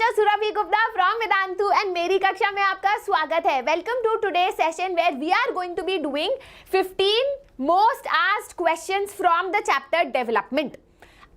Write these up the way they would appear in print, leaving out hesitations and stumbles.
Teacher Surabhi Gupta from Vedantu and मेरी कक्षा में आपका स्वागत है। Welcome to today session where we are going to be doing 15 most asked questions from the chapter development.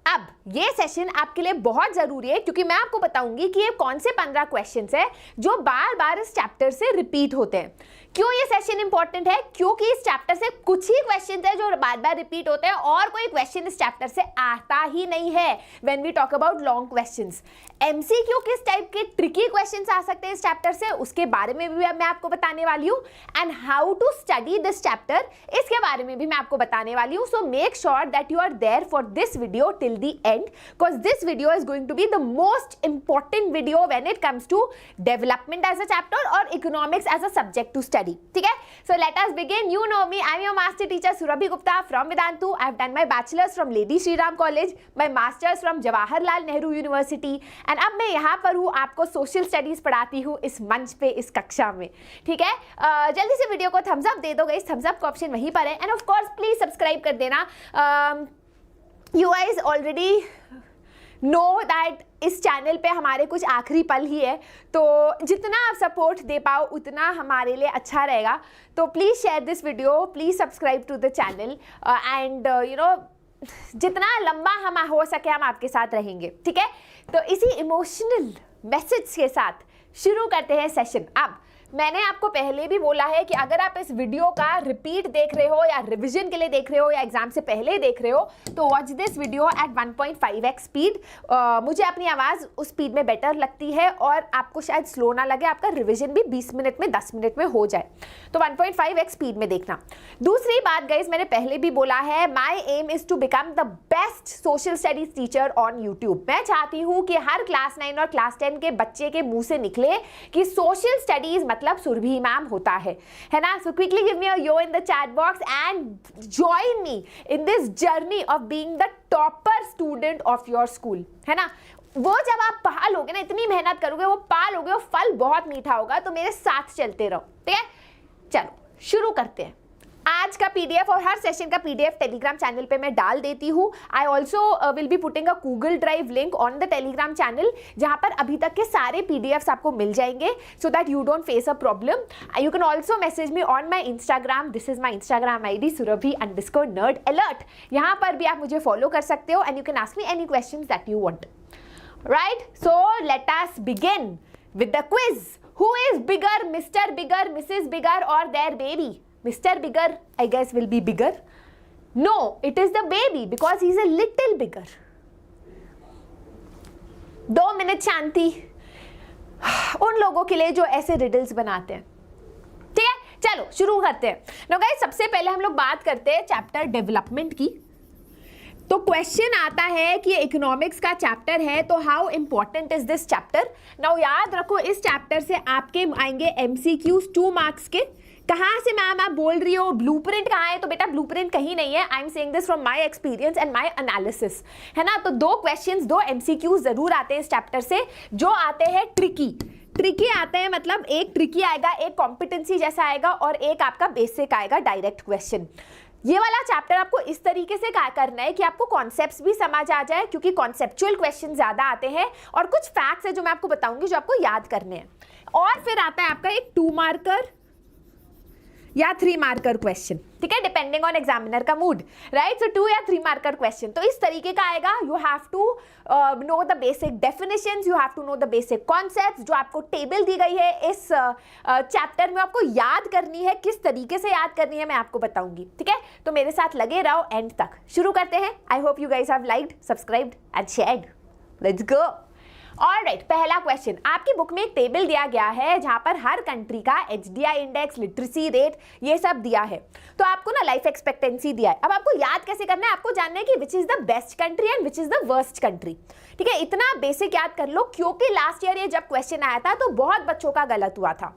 अब ये सेशन आपके लिए बहुत जरूरी है क्योंकि मैं आपको बताऊंगी कि ये कौन से 15 क्वेश्चंस है जो बार बार इस चैप्टर से रिपीट होते हैं। क्यों ये सेशन इंपॉर्टेंट है? क्योंकि इस चैप्टर से कुछ ही क्वेश्चंस है जो बार बार रिपीट होते हैं और कोई क्वेश्चन इस चैप्टर से आता ही नहीं है। When we talk about long questions, MCQ किस टाइप के ट्रिकी क्वेश्चंस आ सकते हैं इस चैप्टर से, उसके बारे में भी मैं आपको बताने वाली हूँ। And how to study this chapter, इसके बारे में भी मैं आपको बताने वाली हूँ। So make sure that you are there for this video till the end because this video is going to be the most important video when it comes to development as a chapter और economics as a subject to study. ठीक है, so let us begin. You know me, I am your master teacher Surabhi Gupta from Vedantu. I have done my bachelor's from Lady Shri Ram College, my master's from Jawaharlal Nehru University, and अब मैं यहाँ पर हूँ आपको social studies पढ़ाती हूँ इस मंच पे, इस कक्षा में। ठीक है, जल्दी से वीडियो को थम्स अप दे दो गाइस, थम्स अप का ऑप्शन वहीं पर है। End of course please subscribe कर देना। You guys already know that इस चैनल पे हमारे कुछ आखिरी पल ही है, तो जितना आप सपोर्ट दे पाओ उतना हमारे लिए अच्छा रहेगा। तो please share this video, please subscribe to the channel and you know जितना लंबा हम हो सके हम आपके साथ रहेंगे। ठीक है, तो इसी इमोशनल मैसेज के साथ शुरू करते हैं सेशन। अब मैंने आपको पहले भी बोला है कि अगर आप इस वीडियो का रिपीट देख रहे हो या रिवीजन के लिए देख रहे हो या एग्जाम से पहले देख रहे हो तो watch this video at 1.5x speed. मुझे अपनी आवाज़ उस स्पीड में बेटर लगती है और आपको शायद स्लो ना लगे, आपका रिवीजन भी 20 मिनट में 10 मिनट में हो जाए। तो 1.5x स्पीड में देखना। दूसरी बात गाइस, मैंने पहले भी बोला है, my aim is to become the best social studies teacher on YouTube. मैं चाहती हूँ कि हर क्लास 9 और क्लास 10 के बच्चे के मुंह से निकले कि सोशल स्टडीज मतलब सुरभि मैम होता है ना। So quickly give me a yo in the chat box and join me in this journey of being the topper student of your school, है ना। वो जब आप पा लोगे ना, इतनी मेहनत करोगे, वो पा लोगे, वो फल बहुत मीठा होगा। तो मेरे साथ चलते रहो। ठीक है, चलो शुरू करते हैं। आज का पीडीएफ और हर सेशन का पीडीएफ टेलीग्राम चैनल पे मैं डाल देती हूँ। I also will be putting a Google drive link on the Telegram channel जहाँ पर अभी तक के सारे पीडीएफ्स आपको मिल जाएंगे so that you don't face a problem. You can also message me on my Instagram, this is my Instagram ID Surabhi_nerd_alert। यहाँ पर भी आप मुझे फॉलो कर सकते हो and you can ask me any questions that you want. Right, so let us begin with the quiz. Who is bigger, mister bigger, missus bigger और their baby? Mr. Bigger, I guess, will be bigger. No, it is the baby because he is a little bigger. 2 minute शांति उन लोगों के लिए जो ऐसे riddles बनाते हैं। ठीक है, चलो शुरू करते हैं। नो गाइस, सबसे पहले हम लोग बात करते हैं चैप्टर डेवलपमेंट की। तो क्वेश्चन आता है कि इकोनॉमिक्स का चैप्टर है, तो how important is this chapter? Now याद रखो, इस चैप्टर से आपके आएंगे MCQs 2 मार्क्स के। कहाँ से मैम आप बोल रही हो ब्लूप्रिंट कहाँ है? तो बेटा ब्लूप्रिंट कहीं नहीं है। I am saying this from my experience and my analysis, है ना। तो 2 क्वेश्चंस, 2 MCQs जरूर आते हैं इस चैप्टर से, जो आते हैं ट्रिकी आते हैं। मतलब एक ट्रिकी आएगा, एक कॉम्पिटेंसी जैसा आएगा और एक आपका बेसिक आएगा डायरेक्ट क्वेश्चन। ये वाला चैप्टर आपको इस तरीके से क्या करना है कि आपको कॉन्सेप्ट्स भी समझ आ जाए क्योंकि कॉन्सेप्चुअल क्वेश्चन ज्यादा आते हैं और कुछ फैक्ट्स है जो मैं आपको बताऊंगी जो आपको याद करने हैं। और फिर आता है आपका एक 2 मार्कर या 3 मार्कर क्वेश्चन। ठीक है, डिपेंडिंग ऑन एग्जामिनर का मूड। राइट, सो 2 या 3 मार्कर क्वेश्चन। तो इस तरीके का आएगा। You have to know the basic definitions, you have to know the basic concepts. जो आपको टेबल दी गई है इस चैप्टर में आपको याद करनी है, किस तरीके से याद करनी है मैं आपको बताऊंगी। ठीक है, तो मेरे साथ लगे रहो एंड तक। शुरू करते हैं। I hope you guys have liked, subscribed and shared. Let's go. Alright, पहला क्वेश्चन, आपकी बुक में एक टेबल दिया गया है जहां पर हर कंट्री का HDI इंडेक्स, लिटरेसी रेट, ये सब दिया है। तो आपको ना लाइफ एक्सपेक्टेंसी दिया है। अब आपको याद कैसे करना है? आपको जानना है कि which is the best country and which is the worst country. ठीक है, इतना बेसिक याद कर लो क्योंकि लास्ट ईयर ये जब क्वेश्चन आया था तो बहुत बच्चों का गलत हुआ था।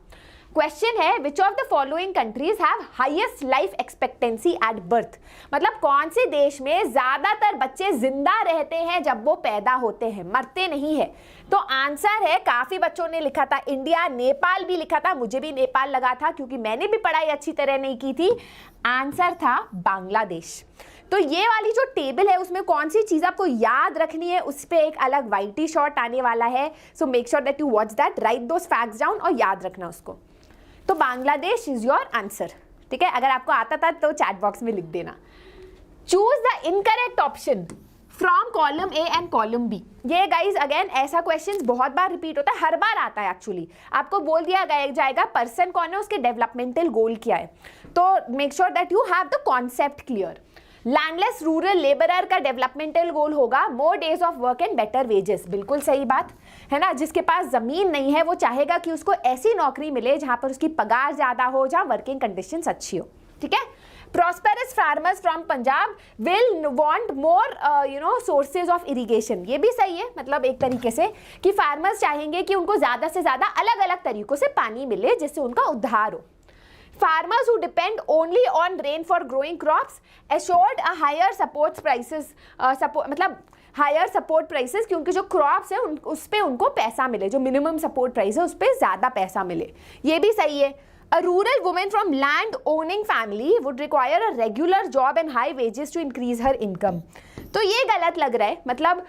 क्वेश्चन है which of the following countries have highest life expectancy at birth. मतलब कौन से देश में ज्यादातर बच्चे जिंदा रहते हैं जब वो पैदा होते हैं, मरते नहीं है। तो आंसर है, काफी बच्चों ने लिखा था इंडिया, नेपाल भी लिखा था, मुझे भी नेपाल लगा था क्योंकि मैंने भी पढ़ाई अच्छी तरह नहीं की थी। आंसर था बांग्लादेश। तो ये वाली जो टेबल है उसमें कौन सी चीज़ आपको याद रखनी है, उस पर एक अलग वाइटी शॉट आने वाला है. सो make sure that you watch that, right those facts down और याद रखना उसको. तो बांग्लादेश इज योर आंसर. ठीक है, अगर आपको आता था तो चैट बॉक्स में लिख देना. Choose the incorrect option from column A and column B. ये गाइज अगेन ऐसा क्वेश्चन बहुत बार रिपीट होता है, हर बार आता है एक्चुअली. आपको बोल दिया जाएगा पर्सन कौन है, उसके डेवलपमेंटल गोल क्या है. तो make sure that you have the concept clear. Landless rural labourer का डेवलपमेंटल गोल होगा more days of work and better wages. बिल्कुल सही बात है ना. जिसके पास जमीन नहीं है वो चाहेगा कि उसको ऐसी नौकरी मिले जहां पर उसकी पगार ज्यादा हो, जहां वर्किंग कंडीशंस अच्छी हो. ठीक है. Prosperous farmers from Punjab will want more sources of irrigation. ये भी सही है, मतलब एक तरीके से कि फार्मर्स चाहेंगे कि उनको ज़्यादा से ज़्यादा अलग अलग तरीकों से पानी मिले जिससे उनका उद्धार हो. Farmers who depend only on rain for growing crops assured a higher support prices. मतलब हायर सपोर्ट प्राइसेस, क्योंकि जो क्रॉप्स है उस पर उनको पैसा मिले, जो मिनिमम सपोर्ट प्राइस है उस पर ज़्यादा पैसा मिले. ये भी सही है. A rural woman from land owning family would require a regular job and high wages to increase her income. तो ये गलत लग रहा है. मतलब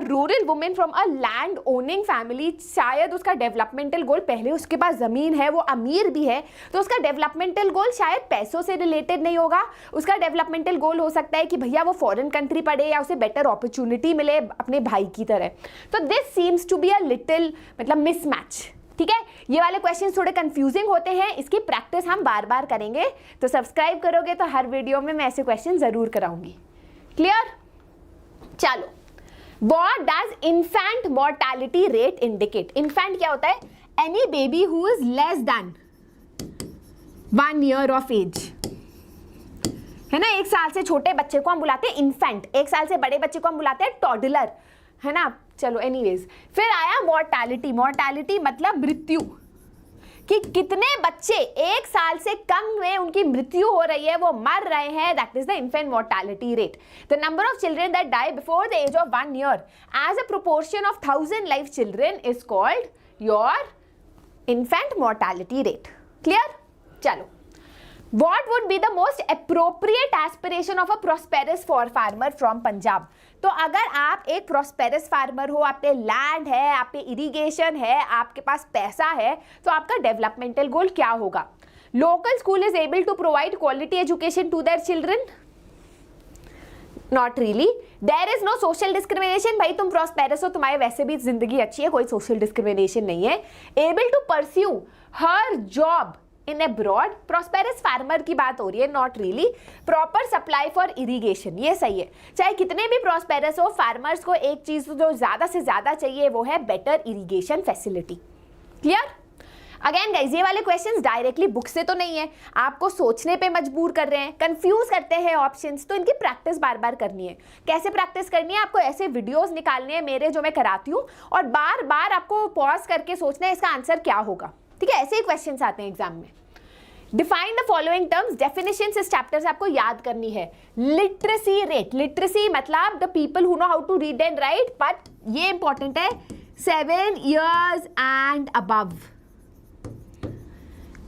rural women from a land owning family, शायद उसका डेवलपमेंटल गोल, पहले उसके पास ज़मीन है, वो अमीर भी है, तो उसका डेवलपमेंटल गोल शायद पैसों से रिलेटेड नहीं होगा. उसका डेवलपमेंटल गोल हो सकता है कि भैया वो फॉरेन कंट्री पढ़े या उसे बेटर अपॉर्चुनिटी मिले अपने भाई की तरह. तो this seems to be a little मतलब मिसमैच. ठीक है, ये वाले क्वेश्चन थोड़े कंफ्यूजिंग होते हैं, इसकी प्रैक्टिस हम बार बार करेंगे. तो सब्सक्राइब करोगे तो हर वीडियो में मैं ऐसे क्वेश्चन जरूर कराऊंगी. क्लियर. चलो, what does infant mortality rate indicate. Infant क्या होता है? Any baby who is less than 1 year of age, है ना. 1 साल से छोटे बच्चे को हम बुलाते हैं इन्फेंट, 1 साल से बड़े बच्चे को हम बुलाते हैं टॉडलर, है ना. चलो एनीवेज, फिर आया मोर्टेलिटी. मोर्टेलिटी मतलब मृत्यु, कि कितने बच्चे 1 साल से कम में उनकी मृत्यु हो रही है, वो मर रहे हैं. That is the infant mortality rate. The number of children that die before the age of 1 year age a proportion of 1000 life children is called your infant mortality rate. Clear. चलो, What would be the most appropriate aspiration of a prosperous farmer from Punjab? तो अगर आप एक prosperous farmer हो, आप पे land है, आप पे इरीगेशन है, आपके पास पैसा है, तो आपका डेवलपमेंटल गोल क्या होगा? Local school is able to provide quality education to their children? Not really. There is no social discrimination. भाई तुम prosperous हो, तुम्हारे वैसे भी जिंदगी अच्छी है, कोई social discrimination नहीं है. Able to pursue her job in abroad. Prosperous farmer की बात हो रही है, not really. Proper supply for irrigation, ये सही है. चाहे कितने भी प्रॉस्पेरस हो, फार्मर्स को एक चीज जो ज्यादा से ज्यादा चाहिए वो है better irrigation facility. Clear. Again guys, ये वाले क्वेश्चंस डायरेक्टली बुक से तो नहीं है, आपको सोचने पे मजबूर कर रहे हैं, कंफ्यूज करते हैं ऑप्शंस. तो इनकी प्रैक्टिस बार बार करनी है. कैसे प्रैक्टिस करनी है? आपको ऐसे वीडियोस निकालने हैं मेरे जो मैं कराती हूँ, और बार बार आपको पॉज करके सोचना है इसका आंसर क्या होगा. ठीक है, ऐसे ही क्वेश्चंस आते हैं एग्जाम में. Define the following terms. Definitions इस चैप्टर से आपको याद करनी है. Literacy rate. लिटरेसी मतलब the people who know how to read and write, but ये इंपॉर्टेंट है 7 years एंड अबव.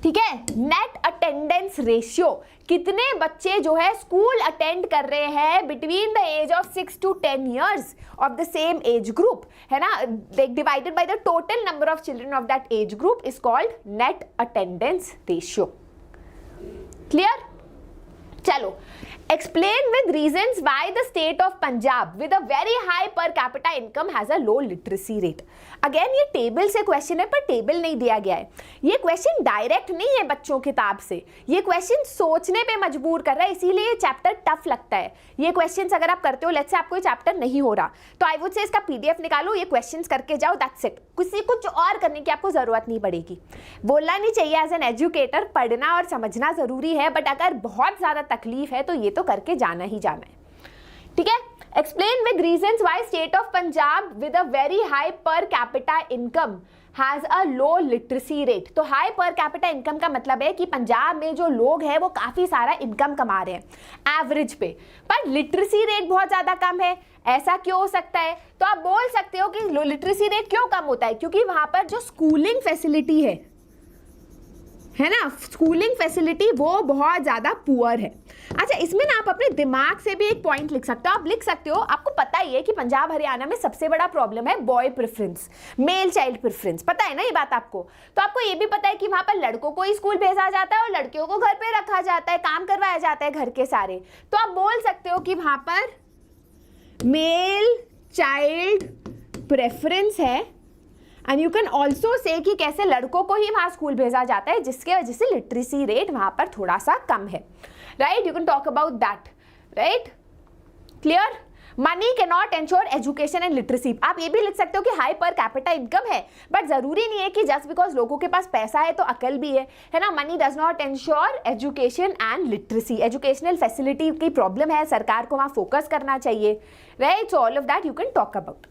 ठीक है. नेट अटेंडेंस रेशियो, कितने बच्चे जो है स्कूल अटेंड कर रहे हैं between the age of 6 to 10 years of the same age group, है ना. Divided by the total number of children of that age group is called net attendance ratio. Clear. चलो, explain with reasons why the state of Punjab with a very high per capita income has a low literacy rate. Again ये table से question है, पर table नहीं दिया गया है. ये क्वेश्चन डायरेक्ट नहीं है बच्चों किताब से, ये क्वेश्चन सोचने पे मजबूर कर रहा है, इसीलिए ये चैप्टर टफ लगता है. ये क्वेश्चंस अगर आप करते हो, लेट्स से आपको ये चैप्टर नहीं हो रहा, तो आई वुड से इसका पीडीएफ निकालो, ये क्वेश्चंस करके जाओ, दैट्स इट. कुछ और करने की आपको जरूरत नहीं पड़ेगी. बोलना नहीं चाहिए एज एन एजुकेटर, पढ़ना और समझना जरूरी है, बट अगर बहुत ज्यादा तकलीफ है तो ये तो करके जाना ही जाना है. ठीक है. Explain with reasons why state of Punjab with a very high पर capita income has a low literacy rate. तो हाई पर कैपिटा इनकम का मतलब है कि पंजाब में जो लोग हैं वो काफी सारा इनकम कमा रहे हैं एवरेज पे, पर लिटरेसी रेट बहुत ज्यादा कम है. ऐसा क्यों हो सकता है? तो आप बोल सकते हो कि लिटरेसी रेट क्यों कम होता है, क्योंकि वहां पर जो स्कूलिंग फैसिलिटी है ना, स्कूलिंग फैसिलिटी वो बहुत ज़्यादा पुअर है. अच्छा, इसमें ना आप अपने दिमाग से भी एक पॉइंट लिख सकते हो। आप लिख सकते हो, आपको पता ही है कि पंजाब हरियाणा में सबसे बड़ा प्रॉब्लम है boy preference, male child preference, पता है ना ये बात आपको। तो आपको ये भी पता है कि वहां पर लड़कों को ही स्कूल भेजा जाता है और लड़कियों को घर पे रखा जाता है, काम करवाया जाता है घर के सारे। तो आप बोल सकते हो कि वहां पर मेल चाइल्ड प्रेफरेंस है, and you can also say कि कैसे लड़कों को ही वहां स्कूल भेजा जाता है, जिसके वजह से लिटरेसी रेट वहां पर थोड़ा सा कम है, right. You can talk about that, right, clear. Money can not ensure education and literacy. आप ये भी लिख सकते हो कि हाई पर कैपिटा इनकम है, बट जरूरी नहीं है कि जस्ट बिकॉज लोगों के पास पैसा है तो अकल भी है ना। Money does not ensure education and literacy. Educational facility की प्रॉब्लम है, सरकार को वहां फोकस करना चाहिए, right. So all of that you can talk about.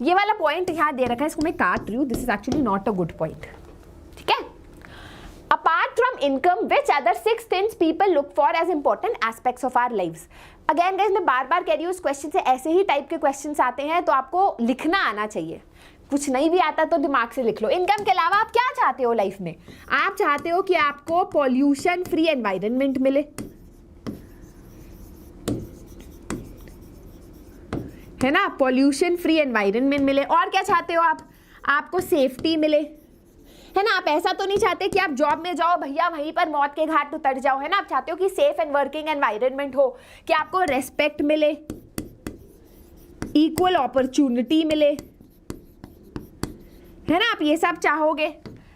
ये वाला पॉइंट यहाँ दे रखा है, इसको मैं काट रही हूँ, this is actually not a good point, ठीक है। Apart from income, which other 6 things people look for as important aspects of our lives? Again guys, मैं बार बार कह रही हूँ, इस क्वेश्चन से ऐसे ही टाइप के क्वेश्चंस आते हैं, तो आपको लिखना आना चाहिए। कुछ नहीं भी आता तो दिमाग से लिख लो। इनकम के अलावा आप क्या चाहते हो लाइफ में? आप चाहते हो कि आपको पॉल्यूशन फ्री एनवायरनमेंट मिले, है ना, पॉल्यूशन फ्री एनवायरनमेंट मिले। और क्या चाहते हो आप? आपको सेफ्टी मिले, है ना। आप ऐसा तो नहीं चाहते कि आप जॉब में जाओ भैया वहीं पर मौत के घाट उतर जाओ, है ना। आप चाहते हो कि सेफ एंड वर्किंग एनवायरनमेंट हो, कि आपको रेस्पेक्ट मिले, इक्वल अपॉर्चुनिटी मिले, है ना। आप ये सब चाहोगे,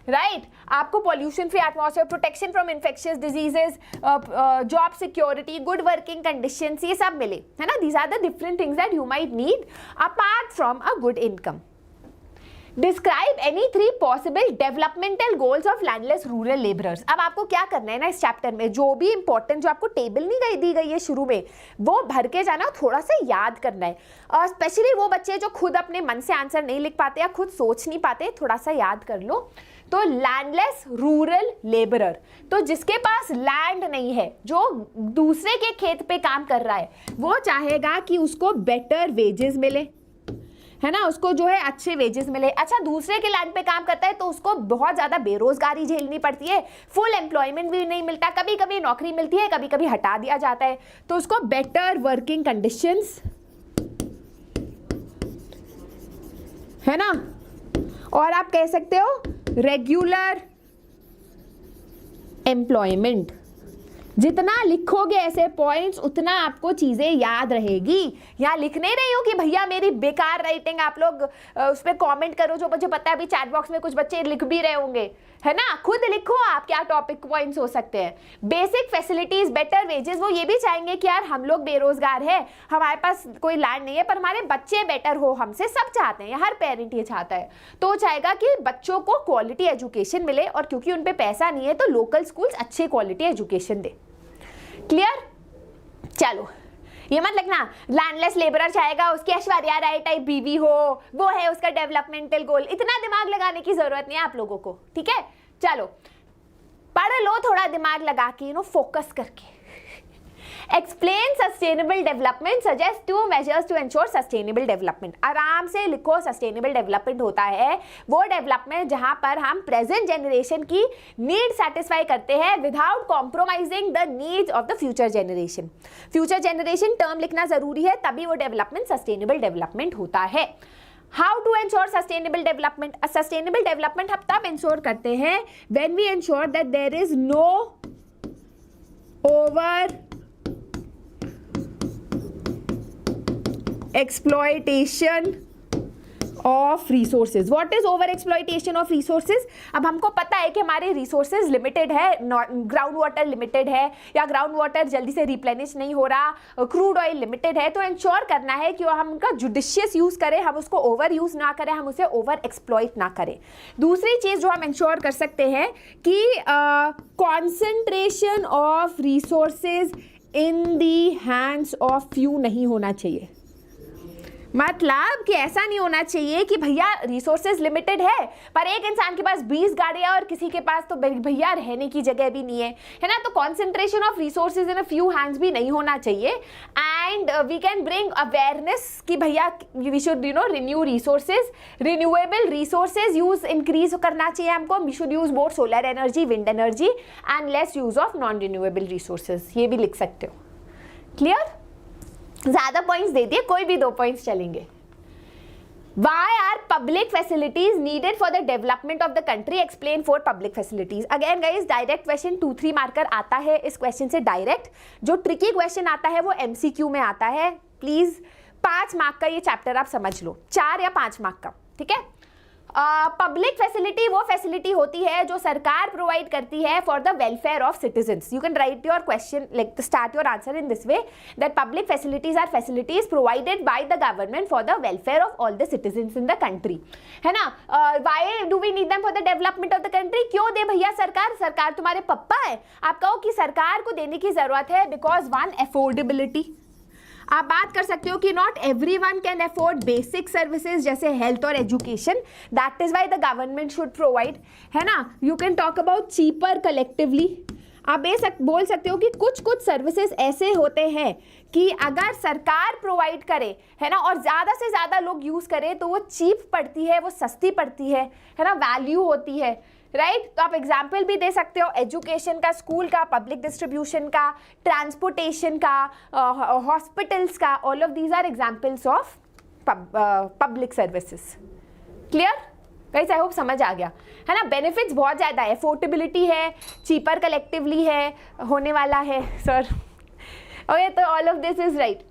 राइट। आपको pollution free atmosphere, protection from infectious diseases, job security, good working conditions, ये सब मिले, है ना। These are the different things that you might need apart from a good income. Describe any 3 possible developmental goals of landless rural labourers. अब आपको क्या करना है ना, इस चैप्टर में जो भी इंपॉर्टेंट, जो आपको टेबल नहीं दी गई है शुरू में, वो भर के जाना, थोड़ा सा याद करना है। और स्पेशली वो बच्चे जो खुद अपने मन से आंसर नहीं लिख पाते या खुद सोच नहीं पाते, थोड़ा सा याद कर लो। तो लैंडलेस रूरल लेबरर, तो जिसके पास लैंड नहीं है, जो दूसरे के खेत पे काम कर रहा है, वो चाहेगा कि उसको बेटर वेजेस मिले, है ना, उसको जो है अच्छे वेजेस मिले। अच्छा, दूसरे के लैंड पे काम करता है तो उसको बहुत ज्यादा बेरोजगारी झेलनी पड़ती है, फुल एम्प्लॉयमेंट भी नहीं मिलता, कभी कभी नौकरी मिलती है, कभी कभी हटा दिया जाता है। तो उसको बेटर वर्किंग कंडीशंस, है ना। और आप कह सकते हो रेगुलर एम्प्लॉयमेंट। जितना लिखोगे ऐसे पॉइंट्स, उतना आपको चीजें याद रहेगी। यहाँ लिख नहीं रही हूँ कि भैया मेरी बेकार राइटिंग, आप लोग उस पर कॉमेंट करो। जो मुझे पता है अभी चैट बॉक्स में कुछ बच्चे लिख भी रहे होंगे, है ना। खुद लिखो आप क्या टॉपिक पॉइंट्स हो सकते हैं। बेसिक फैसिलिटीज, बेटर वेजेस, वो ये भी चाहेंगे कि यार हम लोग बेरोजगार है, हमारे पास कोई लैंड नहीं है, पर हमारे बच्चे बेटर हो हमसे, सब चाहते हैं, हर पेरेंट ये चाहता है। तो चाहेगा कि बच्चों को क्वालिटी एजुकेशन मिले, और क्योंकि उन पे पैसा नहीं है तो लोकल स्कूल्स अच्छे क्वालिटी एजुकेशन दे। क्लियर? चलो, ये मत लिखना लैंडलेस लेबरर चाहेगा उसकी ऐश्वर्या राय टाइप बीवी हो, वो है उसका डेवलपमेंटल गोल। इतना दिमाग लगाने की जरूरत नहीं है आप लोगों को, ठीक है। चलो पढ़ लो थोड़ा दिमाग लगा के, फोकस करके। Explain sustainable development, suggest 2 measures to ensure sustainable development. आराम से लिखो, सस्टेनेबल डेवलपमेंट होता है वो डेवलपमेंट जहां पर हम प्रेजेंट जनरेशन की नीड सेटिस्फाई करते हैं without compromising the needs of the future generation. Future generation term लिखना जरूरी है, तभी वो डेवलपमेंट सस्टेनेबल डेवलपमेंट होता है। How to ensure sustainable development? Sustainable development हम तब एंश्योर करते हैं when we ensure that there is no over exploitation of resources. What is over exploitation of resources? अब हमको पता है कि हमारे resources limited है, ग्राउंड वाटर लिमिटेड है, या ग्राउंड वाटर जल्दी से रिप्लेनिश नहीं हो रहा, क्रूड ऑयल लिमिटेड है। तो इंश्योर करना है कि हम उनका जुडिशियस यूज करें, हम उसको ओवर यूज ना करें, हम उसे ओवर एक्सप्लॉइट ना करें। दूसरी चीज जो हम इंश्योर कर सकते हैं कि concentration of resources in the hands of few नहीं होना चाहिए। मतलब कि ऐसा नहीं होना चाहिए कि भैया रिसोर्सेज लिमिटेड है पर एक इंसान के पास 20 गाड़ियां और किसी के पास तो भैया रहने की जगह भी नहीं है ना। तो concentration of resources in a few hands भी नहीं होना चाहिए। And we can bring awareness कि भैया we should renew resources, renewable resources use increase करना चाहिए हमको। We should use more solar energy, wind energy and less use of non renewable resources. ये भी लिख सकते हो, क्लियर? ज्यादा पॉइंट्स दे दिए, कोई भी 2 पॉइंट्स चलेंगे. Why are public facilities needed for the development of the country? Explain 4 public facilities. Again guys, direct question 2-3 marker आता है इस क्वेश्चन से डायरेक्ट. जो ट्रिकी क्वेश्चन आता है वो MCQ में आता है. प्लीज 5 मार्क का ये चैप्टर आप समझ लो, 4 या 5 मार्क का, ठीक है. पब्लिक फैसिलिटी वो फैसिलिटी होती है जो सरकार प्रोवाइड करती है for the welfare of citizens. You can write your question like start your answer in this way that public facilities are facilities provided by the government for the welfare of all the citizens in the country. है ना? Why do we need them for the development of the country? क्यों they भैया सरकार? सरकार तुम्हारे पप्पा है? आप कहो कि सरकार को देने की जरूरत है बिकॉज 1 अफोर्डेबिलिटी. आप बात कर सकते हो कि not everyone can afford basic services जैसे हेल्थ और education, that is why the government should provide. है ना? You can talk about cheaper collectively. आप बोल सकते हो कि कुछ कुछ सर्विसेज ऐसे होते हैं कि अगर सरकार प्रोवाइड करे, है ना, और ज़्यादा से ज़्यादा लोग यूज़ करें तो वो चीप पड़ती है, वो सस्ती पड़ती है ना, वैल्यू होती है. राइट? तो आप एग्जाम्पल भी दे सकते हो एजुकेशन का, स्कूल का, पब्लिक डिस्ट्रीब्यूशन का, ट्रांसपोर्टेशन का, हॉस्पिटल्स का. All of these are examples of public services. Clear guys? I hope समझ आ गया, है ना. बेनिफिट्स बहुत ज़्यादा है, अफोर्डेबिलिटी है, चीपर कलेक्टिवली है, होने वाला है सर. ओके, तो all of this is right.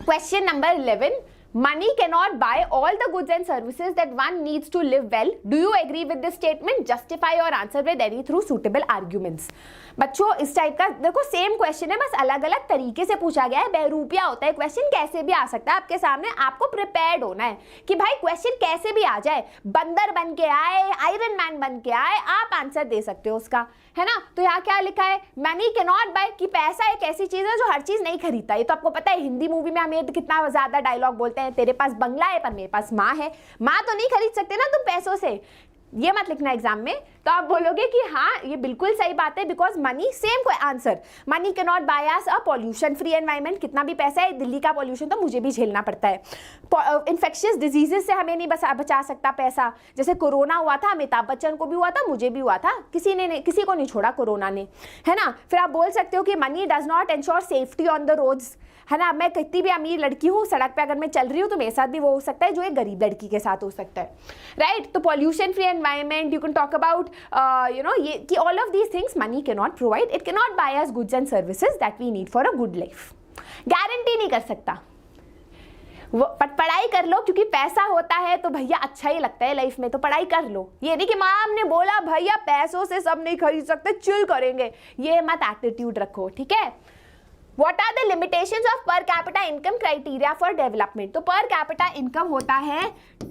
Question number 11. Money cannot buy all the goods and services that one needs to live well. Do you agree with this statement? Justify your answer with any through suitable arguments. बच्चों इस type का देखो same question है, बस अलग अलग तरीके से पूछा गया है. बहरूपिया होता है क्वेश्चन, कैसे भी आ सकता है आपके सामने. आपको प्रिपेयर्ड होना है कि भाई क्वेश्चन कैसे भी आ जाए, बंदर बन के आए, आयरन मैन बन के आए, आप आंसर दे सकते हो उसका. है ना? तो यहाँ क्या लिखा है? मनी कैन नॉट बाय, कि पैसा एक ऐसी चीज है जो हर चीज नहीं खरीदता. ये तो आपको पता है, हिंदी मूवी में हमें कितना ज्यादा डायलॉग बोलते हैं, तेरे पास बंगला है पर मेरे पास माँ है. माँ तो नहीं खरीद सकते ना तुम पैसों से. ये मत लिखना एग्जाम में. तो आप बोलोगे कि हाँ ये बिल्कुल सही बात है, बिकॉज मनी सेम को answer. Money can not buy us a pollution free environment. कितना भी पैसा है, दिल्ली का पॉल्यूशन तो मुझे भी झेलना पड़ता है. इन्फेक्शियस डिजीजेस से हमें नहीं बचा सकता पैसा. जैसे कोरोना हुआ था, अमिताभ बच्चन को भी हुआ था, मुझे भी हुआ था, किसी को नहीं छोड़ा कोरोना ने. है ना? फिर आप बोल सकते हो कि money does not ensure safety on the roads. है ना? मैं कितनी भी अमीर लड़की हूँ, सड़क पे अगर मैं चल रही हूँ तो मेरे साथ भी वो हो सकता है जो एक गरीब लड़की के साथ हो सकता है. राइट? तो pollution free environment, you can talk about ये कि all of these things money can not provide. It can not buy us goods and services that we need for a good life. Guarantee नहीं कर सकता. पढ़ाई कर लो, क्योंकि पैसा होता है तो भैया अच्छा ही लगता है लाइफ में, तो पढ़ाई कर लो. ये नहीं कि मैम ने बोला भैया पैसों से सब नहीं खरीद सकते, चिल करेंगे, ये मत एटीट्यूड रखो. ठीक है? What are the limitations of per capita income criteria for development? तो per capita income होता है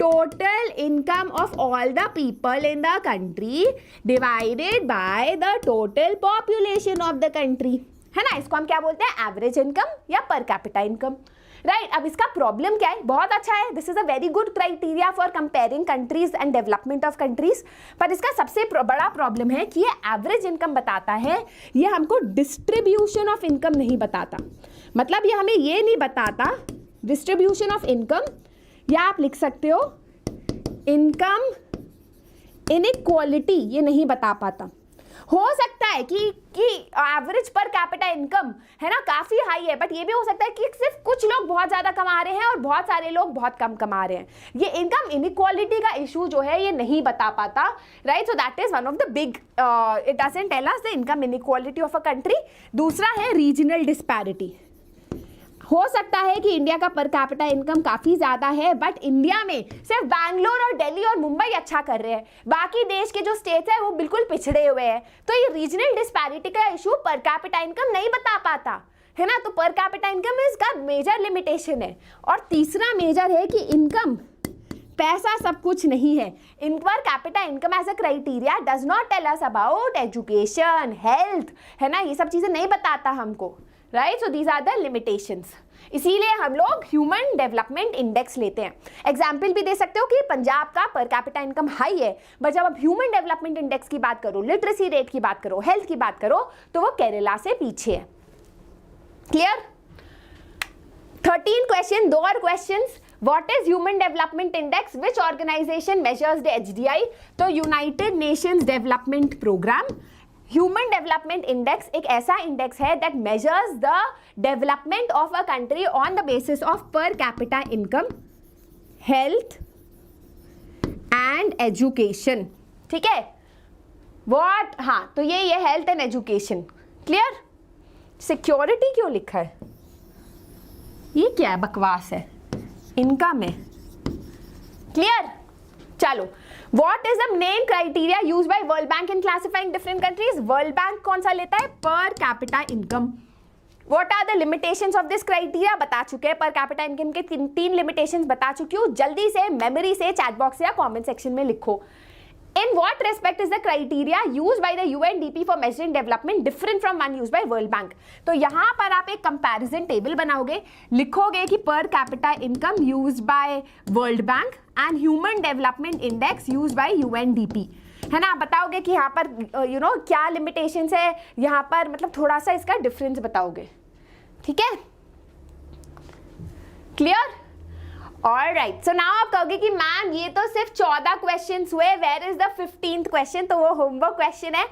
total income of all the people in the country divided by the total population of the country. है ना? इसको हम क्या बोलते हैं? एवरेज इनकम या per capita income. राइट? अब इसका प्रॉब्लम क्या है? बहुत अच्छा है, this is a very good criteria for comparing countries and development of countries. पर इसका सबसे बड़ा प्रॉब्लम है कि ये एवरेज इनकम बताता है, ये हमको डिस्ट्रीब्यूशन ऑफ इनकम नहीं बताता. मतलब ये हमें ये नहीं बताता डिस्ट्रीब्यूशन ऑफ इनकम, या आप लिख सकते हो इनकम इनइक्वालिटी, ये नहीं बता पाता. हो सकता है कि एवरेज पर कैपिटा इनकम है ना काफी हाई है, बट ये भी हो सकता है कि सिर्फ कुछ लोग बहुत ज्यादा कमा रहे हैं और बहुत सारे लोग बहुत कम कमा रहे हैं. ये इनकम इनइक्वालिटी का इशू जो है ये नहीं बता पाता. Right? So that is one of the big, it doesn't tell us the income inequality of a country. दूसरा है रीजनल डिस्पैरिटी. हो सकता है कि इंडिया का पर कैपिटा इनकम काफ़ी ज़्यादा है, बट इंडिया में सिर्फ बैंगलोर और दिल्ली और मुंबई अच्छा कर रहे हैं, बाकी देश के जो स्टेट्स हैं वो बिल्कुल पिछड़े हुए हैं. तो ये रीजनल डिस्पैरिटी का इशू पर कैपिटा इनकम नहीं बता पाता. है ना? तो पर कैपिटा इनकम इसका मेजर लिमिटेशन है. और तीसरा मेजर है कि इनकम, पैसा सब कुछ नहीं है. In per capita income as a criteria does not tell us about education, health. है ना? ये सब चीज़ें नहीं बताता हमको. Right? So these are the limitations. इसीलिए हम लोग ह्यूमन डेवलपमेंट इंडेक्स लेते हैं. एग्जाम्पल भी दे सकते हो कि पंजाब का पर कैपिटा इनकम हाई है, बट जब आप ह्यूमन डेवलपमेंट इंडेक्स की बात करो, लिटरेसी रेट की बात करो, हेल्थ की बात करो, तो वो केरला से पीछे है. क्लियर? 13 क्वेश्चन, 2 और questions. What is Human Development Index? Which organization measures the HDI? तो United Nations Development Programme. Human development index एक ऐसा इंडेक्स है that measures the development of a country on the basis of per capita income, health and education. ठीक है, what, हाँ तो ये health and education. Clear? Security क्यों लिखा है? ये क्या है, बकवास है. इनकम है. क्लियर? चलो, what is the main criteria use by World Bank in classifying different countries? World Bank कौन सा लेता है? Per capita income. What are the limitations of this criteria? बता चुके हैं. पर कैपिटा इनकम के तीन लिमिटेशंस बता चुकी हूँ. जल्दी से मेमोरी से चैट बॉक्स या कमेंट सेक्शन में लिखो. In what respect is the criteria used by the UNDP for measuring development different from one used by World Bank? तो यहाँ पर आप एक comparison table बनाओगे, लिखोगे कि per capita income used by World Bank and Human Development Index used by UNDP, है ना. बताओगे कि यहाँ पर क्या limitations है यहाँ पर, मतलब थोड़ा सा इसका difference बताओगे. ठीक है, clear? Alright, so now आप कहोगे कि मैम ये तो सिर्फ 14 क्वेश्चंस हुए, where is the 15th question? तो वो होमवर्क क्वेश्चन है.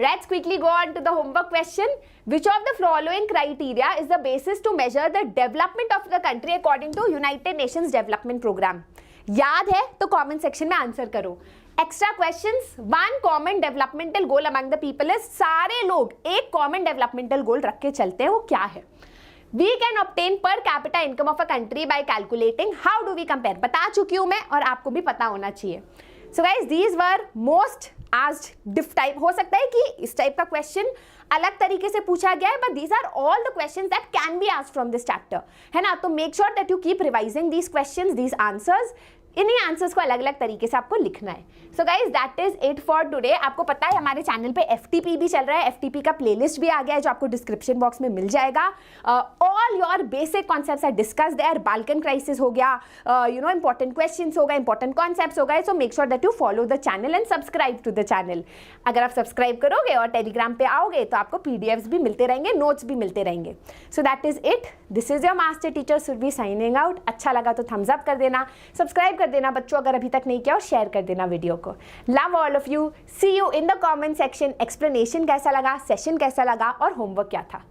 Let's quickly go on to the homework question. Which of the following criteria is the basis to measure the development of the country according to United Nations Development Program? याद है तो comment section में answer करो. Extra questions. One common developmental goal among the people is, सारे लोग एक common developmental गोल रख के चलते हैं. वो क्या है? We can obtain per capita income of a country by calculating. How do we compare? बता चुकी हूँ मैं और आपको भी पता होना चाहिए. So guys, these were most asked diff type. हो सकता है कि इस टाइप का क्वेश्चन अलग तरीके से पूछा गया है, but these are all the questions that can be asked from this chapter. है ना. तो make sure that you keep revising these questions, these answers. इन्हीं आंसर्स को अलग अलग तरीके से आपको लिखना है. So guys that is it for today. आपको पता है हमारे चैनल पे FTP भी चल रहा है. FTP का प्लेलिस्ट भी आ गया है जो आपको डिस्क्रिप्शन बॉक्स में मिल जाएगा. All your basic concepts are discuss there. Balkan crisis हो गया, इंपॉर्टेंट क्वेश्चंस हो गए, इंपॉर्टेंट कॉन्सेप्ट्स हो गए. So make sure that you follow the channel and subscribe to the channel. अगर आप सब्सक्राइब करोगे और टेलीग्राम पे आओगे तो आपको PDFs भी मिलते रहेंगे, नोट्स भी मिलते रहेंगे. So that is it. This is your master teacher Surbhi signing out. अच्छा लगा तो थम्स अप कर देना, सब्सक्राइब कर देना बच्चों अगर अभी तक नहीं किया, और शेयर कर देना वीडियो को. Love all of you. See you in the comment section. Explanation कैसा लगा, सेशन कैसा लगा और होमवर्क क्या था.